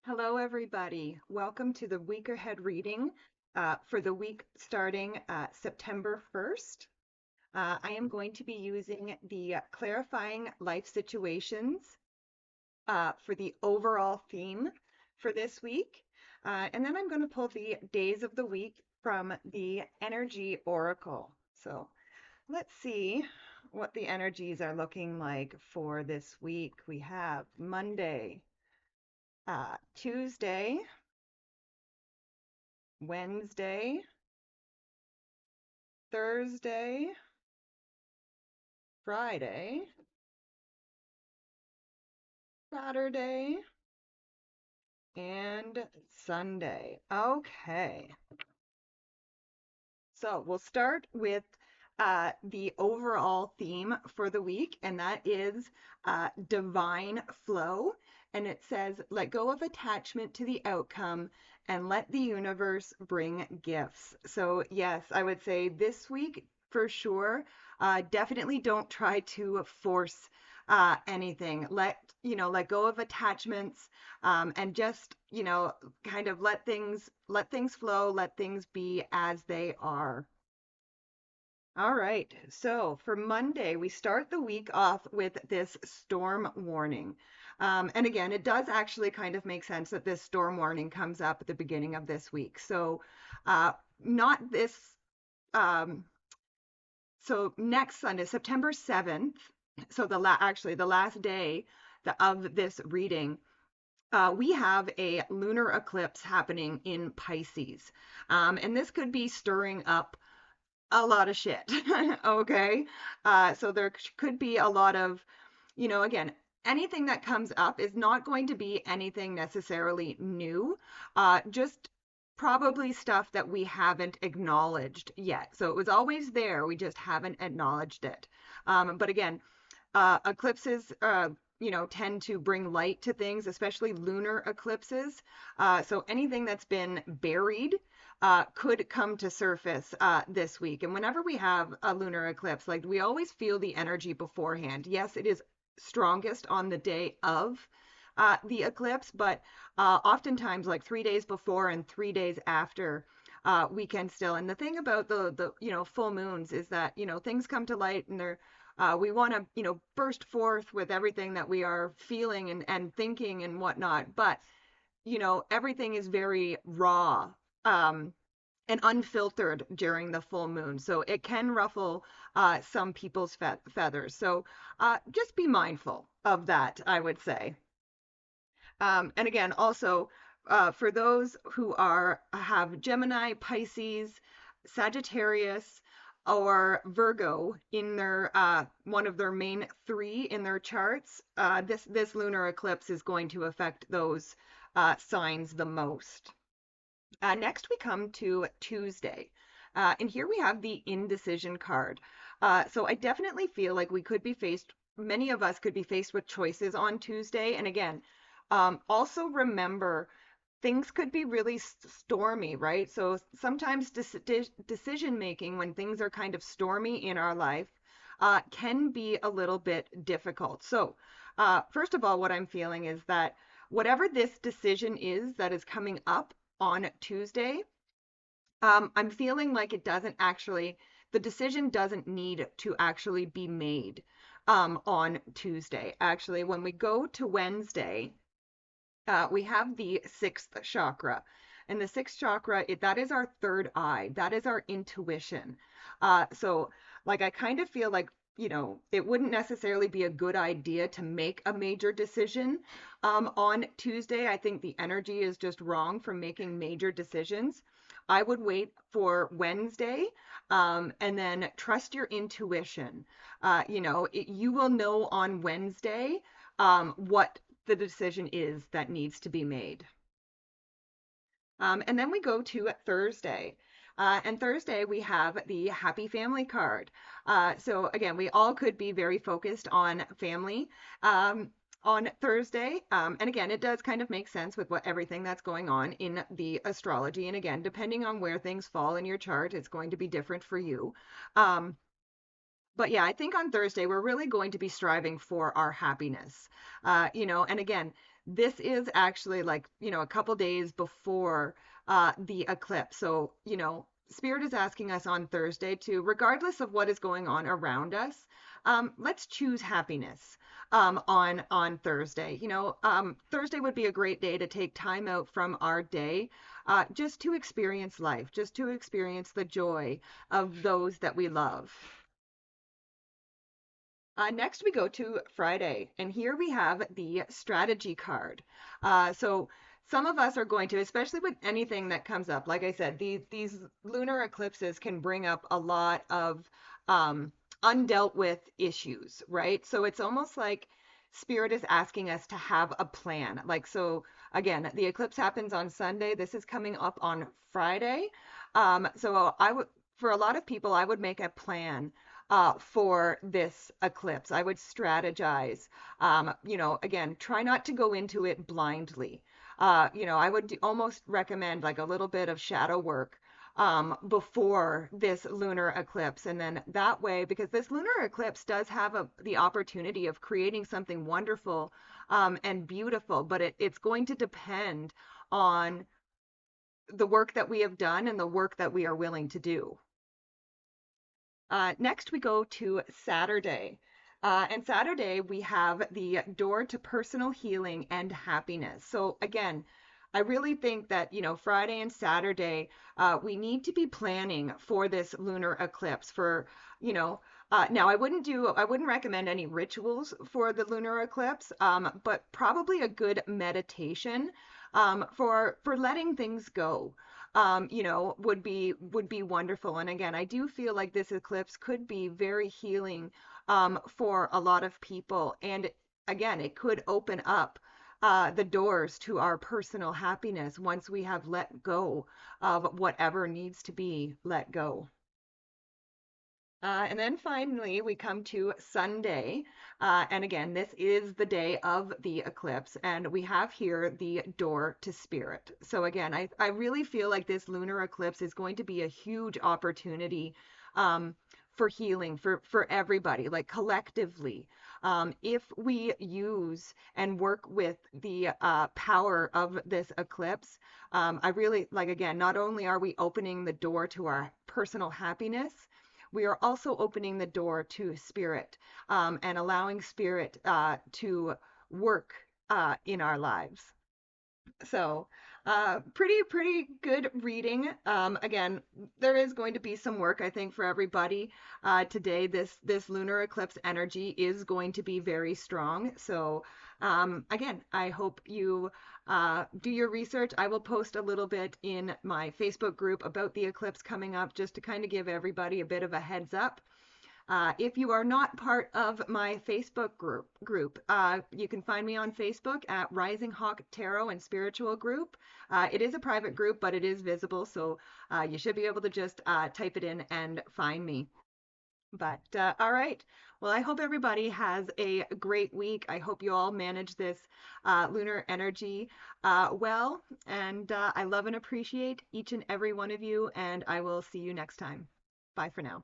Hello, everybody. Welcome to the week ahead reading for the week starting September 1st. I am going to be using the clarifying life situations for the overall theme for this week. And then I'm going to pull the days of the week from the Energy Oracle. So let's see what the energies are looking like for this week. We have Monday, Tuesday, Wednesday, Thursday, Friday, Saturday, and Sunday. Okay, so we'll start with the overall theme for the week, and that is divine flow. And it says, let go of attachment to the outcome and let the universe bring gifts. So, yes, I would say this week for sure, definitely don't try to force anything. Let go of attachments and just, kind of let things flow, let things be as they are. All right, so for Monday, we start the week off with this storm warning. And again, it does actually kind of make sense that this storm warning comes up at the beginning of this week. So, uh, not this, um, so next Sunday, September 7th, so actually the last day of this reading, we have a lunar eclipse happening in Pisces. And this could be stirring up a lot of shit. Okay. So there could be a lot of, again, anything that comes up is not going to be anything necessarily new, just probably stuff that we haven't acknowledged yet. So it was always there, we just haven't acknowledged it. But again, eclipses, tend to bring light to things, especially lunar eclipses. So anything that's been buried could come to surface this week. And whenever we have a lunar eclipse, like we always feel the energy beforehand. Yes, it is strongest on the day of the eclipse, but oftentimes like 3 days before and 3 days after. We can still, and the thing about the full moons is that things come to light and they're we want to, burst forth with everything that we are feeling and thinking and whatnot. But, everything is very raw and unfiltered during the full moon. So it can ruffle some people's feathers. So just be mindful of that, I would say. And again, also for those who have Gemini, Pisces, Sagittarius, or Virgo in their one of their main three in their charts, this lunar eclipse is going to affect those signs the most. Next, we come to Tuesday. And here we have the indecision card. So I definitely feel like many of us could be faced with choices on Tuesday. And again, also remember, things could be really stormy, right? So sometimes decision making when things are kind of stormy in our life can be a little bit difficult. So, first of all, what I'm feeling is that whatever this decision is that is coming up on Tuesday, I'm feeling like the decision doesn't need to actually be made on Tuesday. Actually, when we go to Wednesday, we have the sixth chakra. And the sixth chakra, that is our third eye. That is our intuition. So, like, I kind of feel like, it wouldn't necessarily be a good idea to make a major decision on Tuesday. I think the energy is just wrong for making major decisions. I would wait for Wednesday and then trust your intuition. You will know on Wednesday what the decision is that needs to be made. And then we go to Thursday. And Thursday, we have the Happy Family card. So again, we all could be very focused on family on Thursday. And again, it does kind of make sense with everything that's going on in the astrology. And again, depending on where things fall in your chart, it's going to be different for you. But yeah, I think on Thursday, we're really going to be striving for our happiness. And again, this is actually like, a couple days before the eclipse. So, Spirit is asking us on Thursday to, regardless of what is going on around us, let's choose happiness on Thursday. Thursday would be a great day to take time out from our day, just to experience life, just to experience the joy of those that we love. Next, we go to Friday, and here we have the strategy card. So some of us are going to, especially with anything that comes up, like I said, these lunar eclipses can bring up a lot of undealt with issues, right? So it's almost like Spirit is asking us to have a plan. Like, so again, the eclipse happens on Sunday. This is coming up on Friday. So I would, for a lot of people, I would make a plan for this eclipse. I would strategize. Again, try not to go into it blindly. I would almost recommend like a little bit of shadow work before this lunar eclipse. And then that way, because this lunar eclipse does have the opportunity of creating something wonderful and beautiful, but it's going to depend on the work that we have done and the work that we are willing to do. Next, we go to Saturday. And Saturday, we have the door to personal healing and happiness. So, again, I really think that, Friday and Saturday, we need to be planning for this lunar eclipse for, now I wouldn't recommend any rituals for the lunar eclipse, but probably a good meditation, for letting things go, would be wonderful. And again, I do feel like this eclipse could be very healing for a lot of people. And again, it could open up the doors to our personal happiness once we have let go of whatever needs to be let go. And then finally, we come to Sunday. And again, this is the day of the eclipse, and we have here the door to spirit. So again, I really feel like this lunar eclipse is going to be a huge opportunity for healing for everybody, like collectively. If we use and work with the power of this eclipse, I really like, again, not only are we opening the door to our personal happiness, we are also opening the door to spirit, and allowing spirit to work in our lives. So, pretty good reading. Again, there is going to be some work, I think, for everybody today. This lunar eclipse energy is going to be very strong. So, again, I hope you do your research. I will post a little bit in my Facebook group about the eclipse coming up, just to kind of give everybody a bit of a heads up. If you are not part of my Facebook group, you can find me on Facebook at Rising Hawk Tarot and Spiritual Group. It is a private group, but it is visible, so you should be able to just type it in and find me. But all right. Well, I hope everybody has a great week. I hope you all manage this lunar energy well. And I love and appreciate each and every one of you. And I will see you next time. Bye for now.